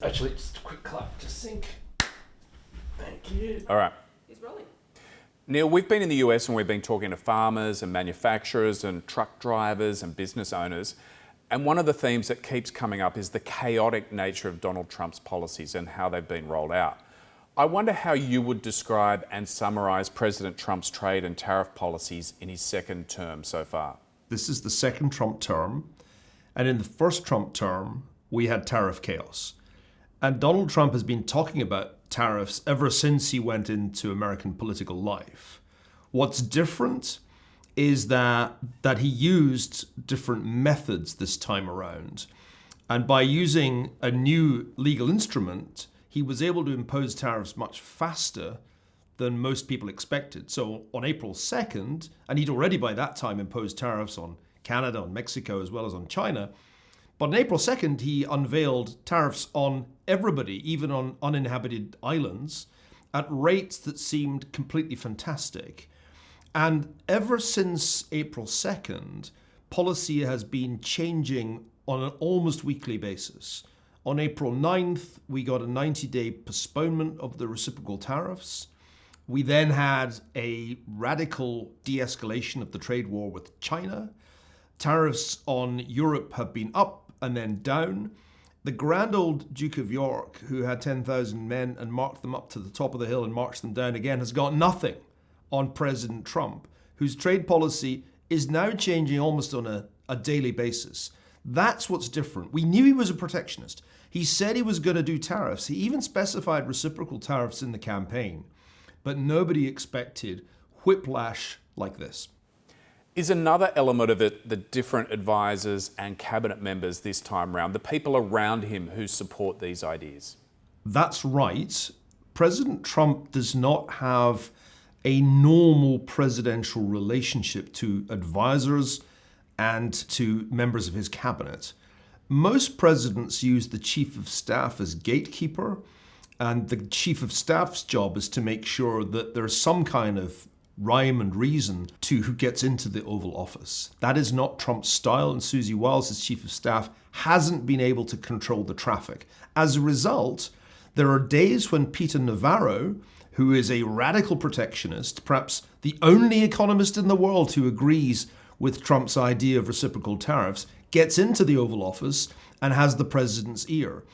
Actually, just a quick clap to sync. Thank you. All right. He's rolling. Neil, we've been in the US and we've been talking to farmers and manufacturers and truck drivers and business owners. And one of the themes that keeps coming up is the chaotic nature of Donald Trump's policies and how they've been rolled out. I wonder how you would describe and summarise President Trump's trade and tariff policies in his second term so far. This is the second Trump term. And in the first Trump term, we had tariff chaos. And Donald Trump has been talking about tariffs ever since he went into American political life. What's different is that he used different methods this time around. And by using a new legal instrument, he was able to impose tariffs much faster than most people expected. So on April 2nd, and he'd already by that time imposed tariffs on Canada, on Mexico, as well as on China. But on April 2nd, he unveiled tariffs on everybody, even on uninhabited islands, at rates that seemed completely fantastic. And ever since April 2nd, policy has been changing on an almost weekly basis. On April 9th, we got a 90-day postponement of the reciprocal tariffs. We then had a radical de-escalation of the trade war with China. Tariffs on Europe have been up and then down. The grand old Duke of York, who had 10,000 men and marched them up to the top of the hill and marched them down again, has got nothing on President Trump, whose trade policy is now changing almost on a daily basis. That's what's different. We knew he was a protectionist. He said he was going to do tariffs. He even specified reciprocal tariffs in the campaign, but nobody expected whiplash like this. Is another element of it the different advisors and cabinet members this time round, the people around him who support these ideas? That's right. President Trump does not have a normal presidential relationship to advisors and to members of his cabinet. Most presidents use the chief of staff as gatekeeper, and the chief of staff's job is to make sure that there's some kind of rhyme and reason to who gets into the Oval Office. That is not Trump's style, and Susie Wiles, as chief of staff, hasn't been able to control the traffic. As a result, there are days when Peter Navarro, who is a radical protectionist, perhaps the only economist in the world who agrees with Trump's idea of reciprocal tariffs, gets into the Oval Office and has the president's ear.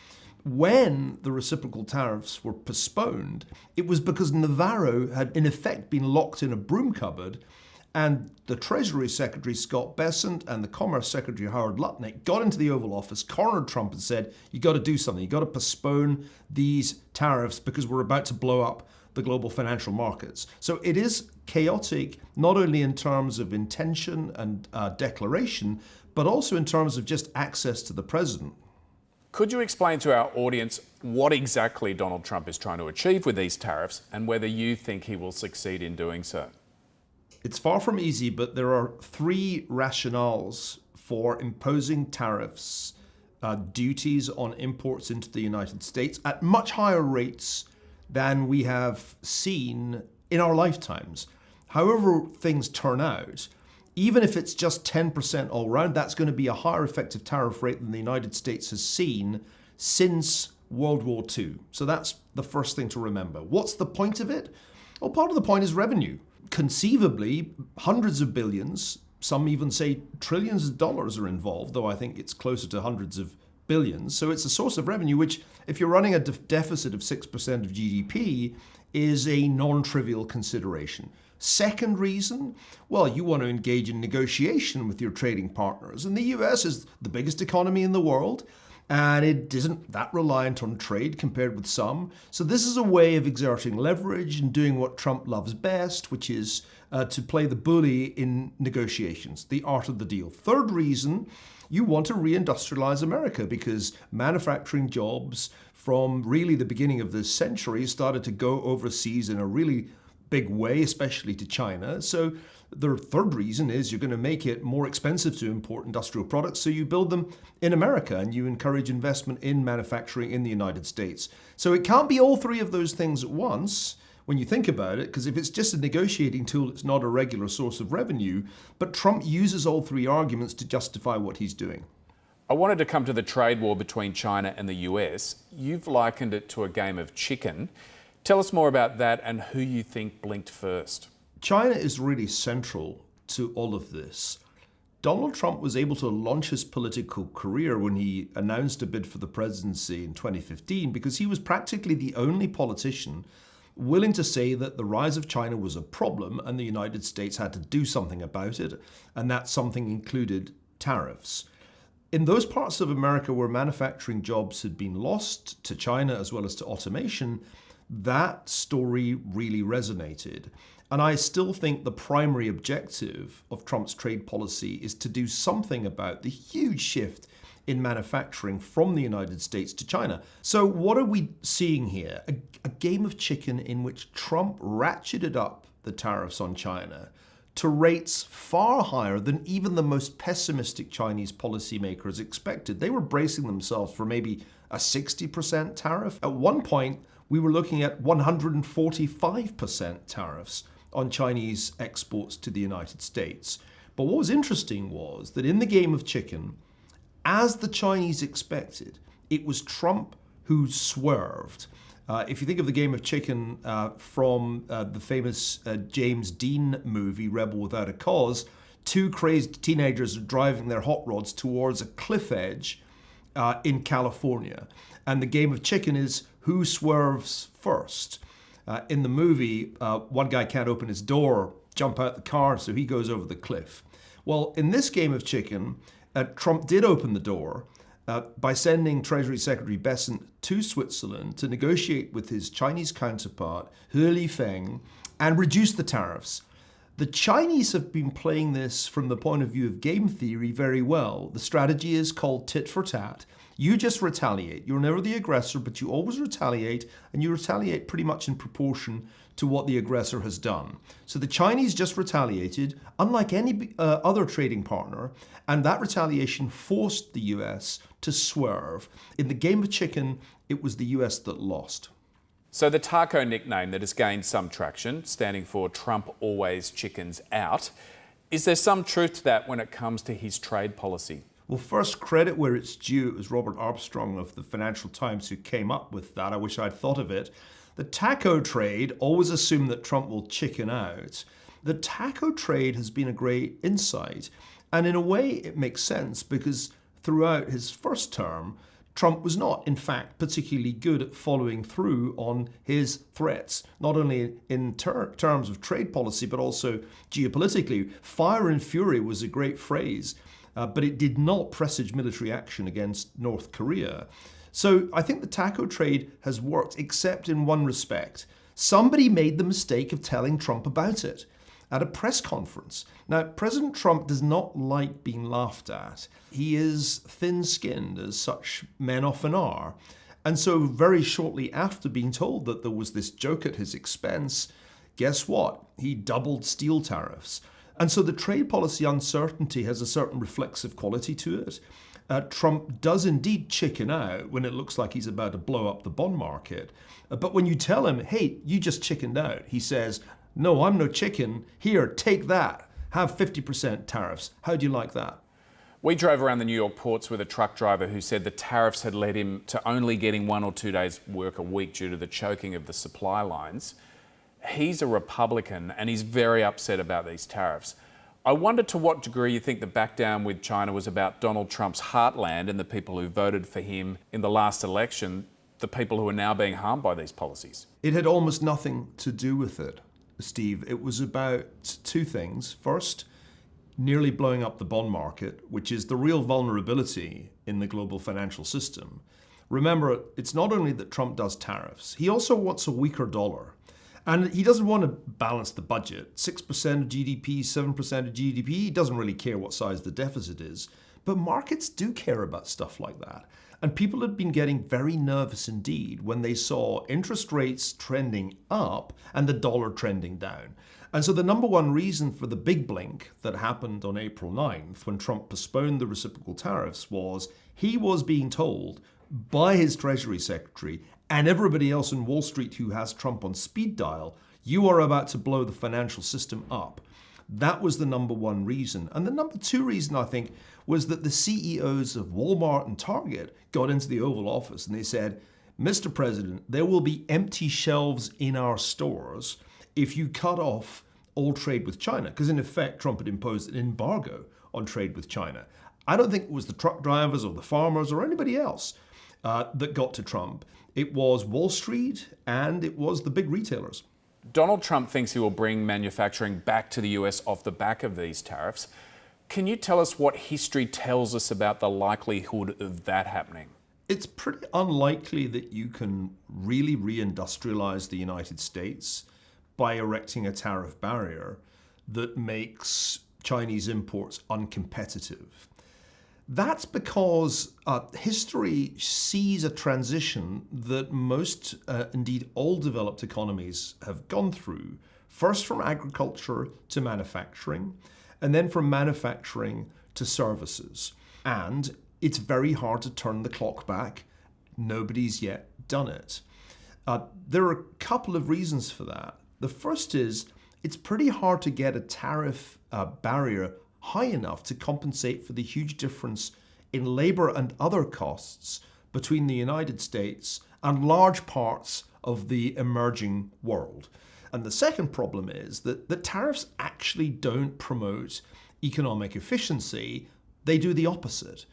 When the reciprocal tariffs were postponed, it was because Navarro had in effect been locked in a broom cupboard, and the Treasury Secretary Scott Bessent and the Commerce Secretary Howard Lutnick got into the Oval Office, cornered Trump and said, you got to do something. You got to postpone these tariffs because we're about to blow up the global financial markets. So it is chaotic, not only in terms of intention and declaration, but also in terms of just access to the president. Could you explain to our audience what exactly Donald Trump is trying to achieve with these tariffs and whether you think he will succeed in doing so? It's far from easy, but there are three rationales for imposing tariffs, duties on imports into the United States at much higher rates than we have seen in our lifetimes. However things turn out, even if it's just 10% all round, that's going to be a higher effective tariff rate than the United States has seen since World War II. So that's the first thing to remember. What's the point of it? Well, part of the point is revenue. Conceivably, hundreds of billions, some even say trillions of dollars are involved, though I think it's closer to hundreds of billions. So it's a source of revenue, which if you're running a deficit of 6% of GDP, is a non-trivial consideration. Second reason, well, you want to engage in negotiation with your trading partners. And the US is the biggest economy in the world, and it isn't that reliant on trade compared with some. So this is a way of exerting leverage and doing what Trump loves best, which is to play the bully in negotiations, the art of the deal. Third reason, you want to reindustrialize America because manufacturing jobs from really the beginning of this century started to go overseas in a really big way, especially to China. So the third reason is you're going to make it more expensive to import industrial products, so you build them in America and you encourage investment in manufacturing in the United States. So it can't be all three of those things at once when you think about it, because if it's just a negotiating tool, it's not a regular source of revenue. But Trump uses all three arguments to justify what he's doing. I wanted to come to the trade war between China and the US. You've likened it to a game of chicken. Tell us more about that and who you think blinked first. China is really central to all of this. Donald Trump was able to launch his political career when he announced a bid for the presidency in 2015 because he was practically the only politician willing to say that the rise of China was a problem and the United States had to do something about it, and that something included tariffs. In those parts of America where manufacturing jobs had been lost to China as well as to automation, that story really resonated. And I still think the primary objective of Trump's trade policy is to do something about the huge shift in manufacturing from the United States to China. So what are we seeing here? A game of chicken in which Trump ratcheted up the tariffs on China to rates far higher than even the most pessimistic Chinese policymakers expected. They were bracing themselves for maybe a 60% tariff. At one point, we were looking at 145% tariffs on Chinese exports to the United States. But what was interesting was that in the game of chicken, as the Chinese expected, it was Trump who swerved. If you think of the game of chicken from the famous James Dean movie, Rebel Without a Cause, two crazed teenagers are driving their hot rods towards a cliff edge in California. And the game of chicken is who swerves first. In the movie, one guy can't open his door, jump out the car, so he goes over the cliff. Well, in this game of chicken, Trump did open the door by sending Treasury Secretary Bessent to Switzerland to negotiate with his Chinese counterpart, He Lifeng, and reduce the tariffs. The Chinese have been playing this from the point of view of game theory very well. The strategy is called tit for tat. You just retaliate. You're never the aggressor, but you always retaliate, and you retaliate pretty much in proportion to what the aggressor has done. So the Chinese just retaliated, unlike any other trading partner, and that retaliation forced the US to swerve. In the game of chicken, it was the US that lost. So the taco nickname that has gained some traction, standing for Trump always chickens out, is there some truth to that when it comes to his trade policy? Well, first, credit where it's due. It was Robert Armstrong of the Financial Times who came up with that. I wish I'd thought of it. The taco trade always assumed that Trump will chicken out. The taco trade has been a great insight. And in a way, it makes sense because throughout his first term, Trump was not, in fact, particularly good at following through on his threats, not only in terms of trade policy, but also geopolitically. Fire and fury was a great phrase. But it did not presage military action against North Korea. So I think the taco trade has worked, except in one respect. Somebody made the mistake of telling Trump about it at a press conference. Now, President Trump does not like being laughed at. He is thin-skinned, as such men often are. And so very shortly after being told that there was this joke at his expense, guess what? He doubled steel tariffs. And so the trade policy uncertainty has a certain reflexive quality to it. Trump does indeed chicken out when it looks like he's about to blow up the bond market. But when you tell him, hey, you just chickened out, he says, no, I'm no chicken. Here, take that. Have 50% tariffs. How do you like that? We drove around the New York ports with a truck driver who said the tariffs had led him to only getting 1 or 2 days' work a week due to the choking of the supply lines. He's a Republican and he's very upset about these tariffs. I wonder to what degree you think the back down with China was about Donald Trump's heartland and the people who voted for him in the last election, the people who are now being harmed by these policies. It had almost nothing to do with it, Steve. It was about two things. First, nearly blowing up the bond market, which is the real vulnerability in the global financial system. Remember, it's not only that Trump does tariffs, he also wants a weaker dollar. And he doesn't want to balance the budget. 6% of GDP, 7% of GDP, he doesn't really care what size the deficit is. But markets do care about stuff like that. And people had been getting very nervous indeed when they saw interest rates trending up and the dollar trending down. And so the number one reason for the big blink that happened on April 9th when Trump postponed the reciprocal tariffs was he was being told by his Treasury Secretary and everybody else in Wall Street who has Trump on speed dial, you are about to blow the financial system up. That was the number one reason. And the number two reason, I think, was that the CEOs of Walmart and Target got into the Oval Office and they said, Mr. President, there will be empty shelves in our stores if you cut off all trade with China. Because in effect, Trump had imposed an embargo on trade with China. I don't think it was the truck drivers or the farmers or anybody else that got to Trump. It was Wall Street and it was the big retailers. Donald Trump thinks he will bring manufacturing back to the US off the back of these tariffs. Can you tell us what history tells us about the likelihood of that happening? It's pretty unlikely that you can really reindustrialize the United States by erecting a tariff barrier that makes Chinese imports uncompetitive. That's because history sees a transition that most, indeed all developed economies have gone through, first from agriculture to manufacturing, and then from manufacturing to services. And it's very hard to turn the clock back. Nobody's yet done it. There are a couple of reasons for that. The first is it's pretty hard to get a tariff barrier high enough to compensate for the huge difference in labor and other costs between the United States and large parts of the emerging world. And the second problem is that the tariffs actually don't promote economic efficiency, they do the opposite.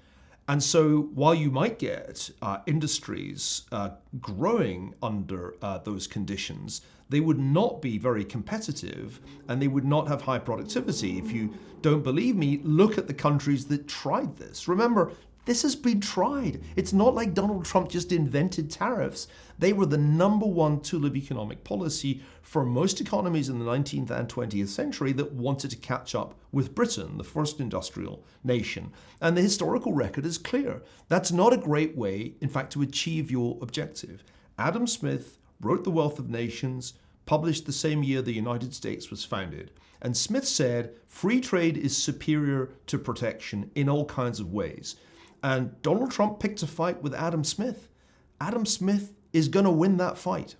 And so while you might get industries growing under those conditions, they would not be very competitive and they would not have high productivity. If you don't believe me, look at the countries that tried this. Remember, this has been tried. It's not like Donald Trump just invented tariffs. They were the number one tool of economic policy for most economies in the 19th and 20th century that wanted to catch up with Britain, the first industrial nation. And the historical record is clear. That's not a great way, in fact, to achieve your objective. Adam Smith wrote The Wealth of Nations, published the same year the United States was founded. And Smith said, free trade is superior to protection in all kinds of ways. And Donald Trump picked a fight with Adam Smith. Adam Smith is going to win that fight.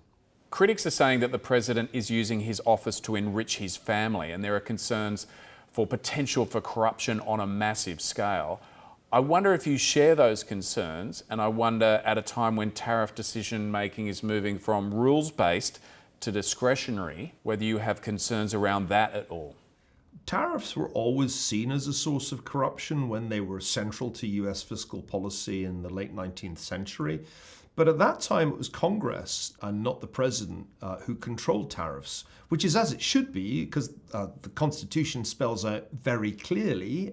Critics are saying that the president is using his office to enrich his family, and there are concerns for potential for corruption on a massive scale. I wonder if you share those concerns, and I wonder at a time when tariff decision making is moving from rules-based to discretionary, whether you have concerns around that at all. Tariffs were always seen as a source of corruption when they were central to US fiscal policy in the late 19th century. But at that time, it was Congress and not the president who controlled tariffs, which is as it should be, because the Constitution spells out very clearly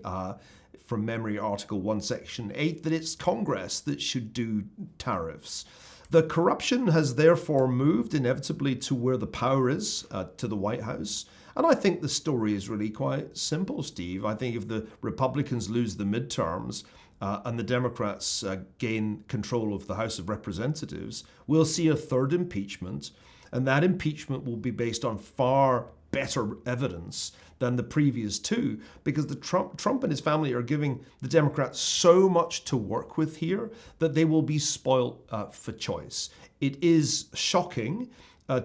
from memory, Article 1, Section 8, that it's Congress that should do tariffs. The corruption has therefore moved inevitably to where the power is, to the White House. And I think the story is really quite simple, Steve. I think if the Republicans lose the midterms and the Democrats gain control of the House of Representatives, we'll see a third impeachment. And that impeachment will be based on far better evidence than the previous two, because Trump and his family are giving the Democrats so much to work with here that they will be spoiled for choice. It is shocking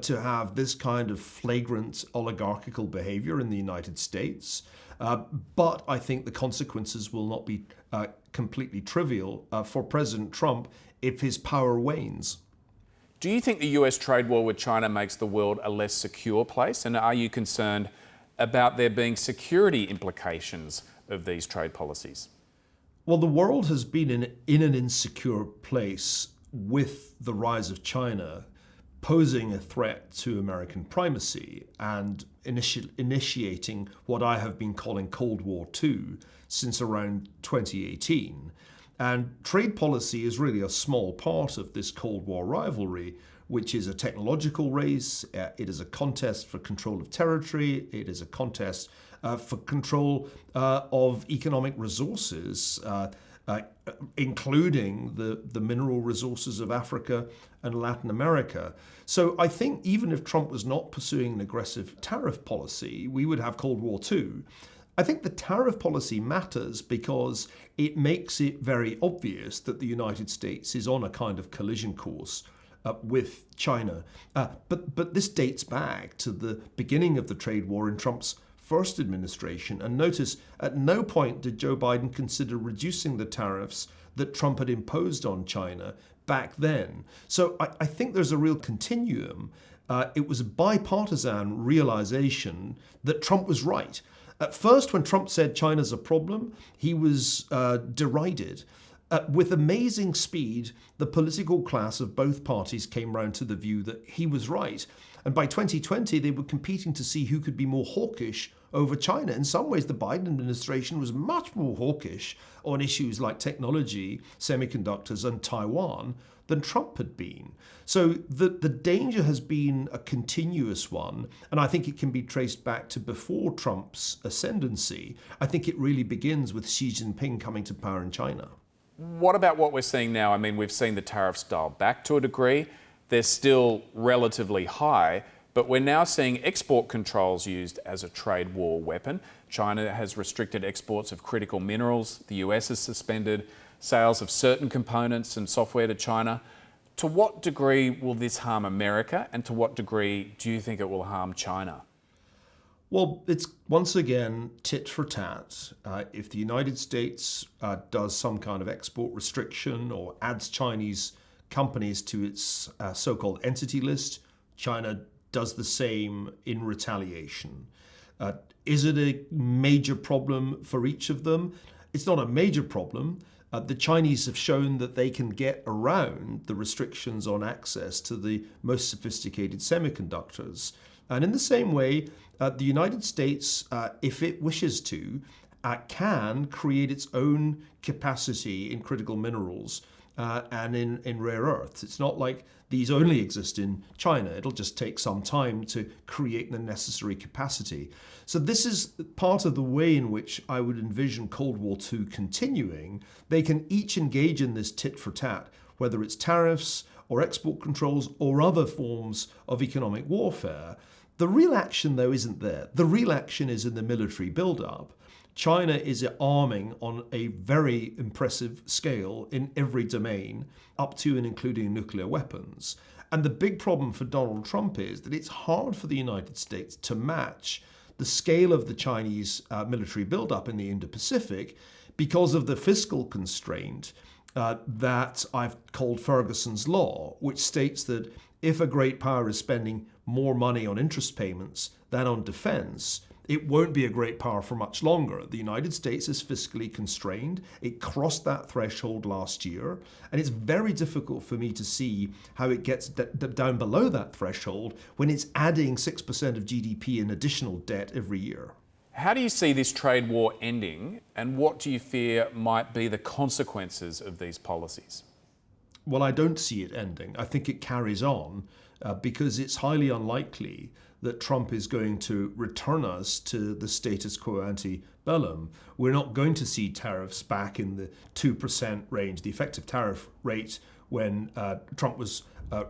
to have this kind of flagrant oligarchical behavior in the United States. But I think the consequences will not be completely trivial for President Trump if his power wanes. Do you think the US trade war with China makes the world a less secure place? And are you concerned about there being security implications of these trade policies? Well, the world has been in an insecure place with the rise of China posing a threat to American primacy and initiating what I have been calling Cold War II since around 2018. And trade policy is really a small part of this Cold War rivalry, which is a technological race. It is a contest for control of territory. It is a contest for control of economic resources, including the mineral resources of Africa and Latin America. So I think even if Trump was not pursuing an aggressive tariff policy, we would have Cold War II. I think the tariff policy matters because it makes it very obvious that the United States is on a kind of collision course with China. But this dates back to the beginning of the trade war in Trump's first administration. And notice, at no point did Joe Biden consider reducing the tariffs that Trump had imposed on China back then. So I think there's a real continuum. It was a bipartisan realization that Trump was right. At first, when Trump said China's a problem, he was derided. With amazing speed, the political class of both parties came round to the view that he was right. And by 2020, they were competing to see who could be more hawkish over China. In some ways, the Biden administration was much more hawkish on issues like technology, semiconductors, and Taiwan than Trump had been. So the danger has been a continuous one, and I think it can be traced back to before Trump's ascendancy. I think it really begins with Xi Jinping coming to power in China. What about what we're seeing now? I mean, we've seen the tariffs dialed back to a degree. They're still relatively high, but we're now seeing export controls used as a trade war weapon. China has restricted exports of critical minerals. The US has suspended sales of certain components and software to China. To what degree will this harm America, and to what degree do you think it will harm China? Well, it's once again tit for tat. If the United States does some kind of export restriction or adds Chinese companies to its so-called entity list, China does the same in retaliation. Is it a major problem for each of them? It's not a major problem. The Chinese have shown that they can get around the restrictions on access to the most sophisticated semiconductors. And in the same way, the United States, if it wishes to, can create its own capacity in critical minerals and in rare earths. It's not like these only exist in China. It'll just take some time to create the necessary capacity. So this is part of the way in which I would envision Cold War II continuing. They can each engage in this tit for tat, whether it's tariffs or export controls or other forms of economic warfare. The real action, though, isn't there. The real action is in the military buildup. China is arming on a very impressive scale in every domain, up to and including nuclear weapons. And the big problem for Donald Trump is that it's hard for the United States to match the scale of the Chinese military buildup in the Indo-Pacific because of the fiscal constraint that I've called Ferguson's Law, which states that if a great power is spending more money on interest payments than on defense, it won't be a great power for much longer. The United States is fiscally constrained. It crossed that threshold last year, and it's very difficult for me to see how it gets down below that threshold when it's adding 6% of GDP in additional debt every year. How do you see this trade war ending, and what do you fear might be the consequences of these policies? Well, I don't see it ending. I think it carries on because it's highly unlikely that Trump is going to return us to the status quo ante bellum. We're not going to see tariffs back in the 2% range. The effective tariff rate when Trump was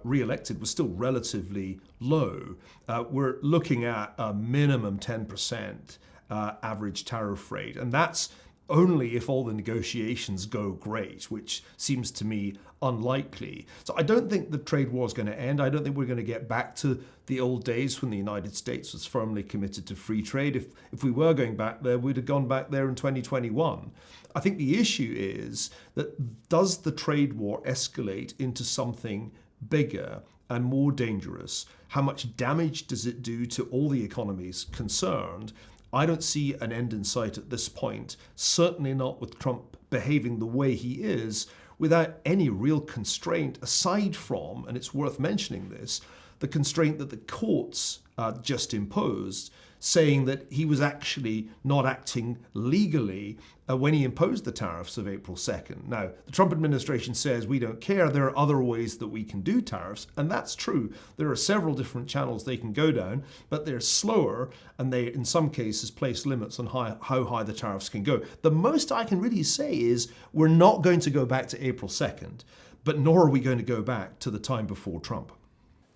re-elected was still relatively low. We're looking at a minimum 10% average tariff rate, and that's only if all the negotiations go great, which seems to me unlikely. So I don't think the trade war is going to end. I don't think we're going to get back to the old days when the United States was firmly committed to free trade. If we were going back there, we'd have gone back there in 2021. I think the issue is that does the trade war escalate into something bigger and more dangerous? How much damage does it do to all the economies concerned? I don't see an end in sight at this point, certainly not with Trump behaving the way he is, without any real constraint aside from, and it's worth mentioning this, the constraint that the courts just imposed, saying that he was actually not acting legally when he imposed the tariffs of April 2nd. Now, the Trump administration says we don't care, there are other ways that we can do tariffs, and that's true. There are several different channels they can go down, but they're slower, and they, in some cases, place limits on how high the tariffs can go. The most I can really say is we're not going to go back to April 2nd, but nor are we going to go back to the time before Trump.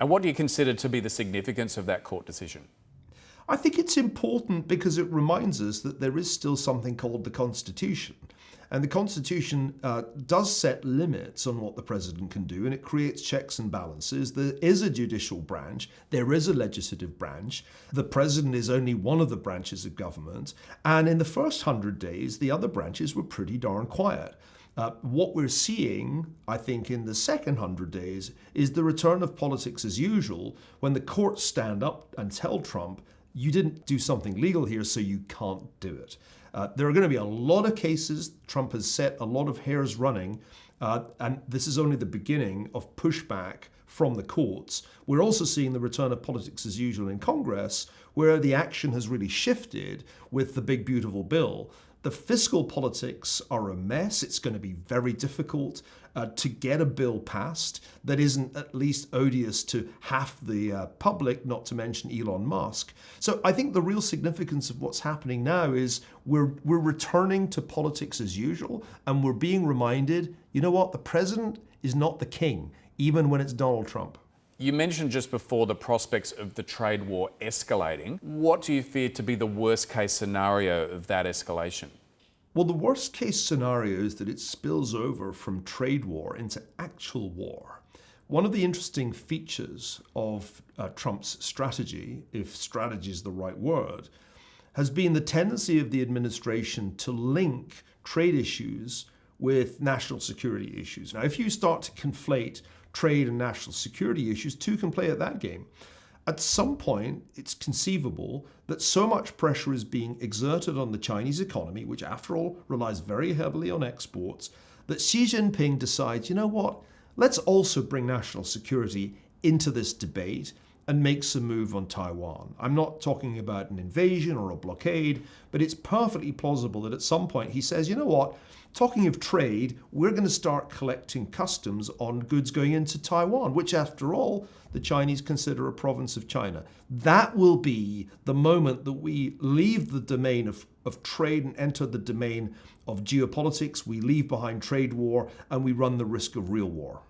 And what do you consider to be the significance of that court decision? I think it's important because it reminds us that there is still something called the Constitution. And the Constitution does set limits on what the president can do, and it creates checks and balances. There is a judicial branch, there is a legislative branch. The president is only one of the branches of government. And in the first 100 days, the other branches were pretty darn quiet. What we're seeing, I think, in the second 100 days is the return of politics as usual, when the courts stand up and tell Trump, you didn't do something legal here, so you can't do it. There are going to be a lot of cases. Trump has set a lot of hairs running, and this is only the beginning of pushback from the courts. We're also seeing the return of politics as usual in Congress, where the action has really shifted with the big, beautiful bill. The fiscal politics are a mess. It's going to be very difficult to get a bill passed that isn't at least odious to half the public, not to mention Elon Musk. So I think the real significance of what's happening now is we're returning to politics as usual, and we're being reminded, you know what, the president is not the king, even when it's Donald Trump. You mentioned just before the prospects of the trade war escalating. What do you fear to be the worst case scenario of that escalation? Well, the worst case scenario is that it spills over from trade war into actual war. One of the interesting features of Trump's strategy, if strategy is the right word, has been the tendency of the administration to link trade issues with national security issues. Now, if you start to conflate trade and national security issues, two can play at that game. At some point, it's conceivable that so much pressure is being exerted on the Chinese economy, which after all relies very heavily on exports, that Xi Jinping decides, you know what, let's also bring national security into this debate and makes a move on Taiwan. I'm not talking about an invasion or a blockade, but it's perfectly plausible that at some point he says, you know what, talking of trade, we're going to start collecting customs on goods going into Taiwan, which after all, the Chinese consider a province of China. That will be the moment that we leave the domain of trade and enter the domain of geopolitics. We leave behind trade war and we run the risk of real war.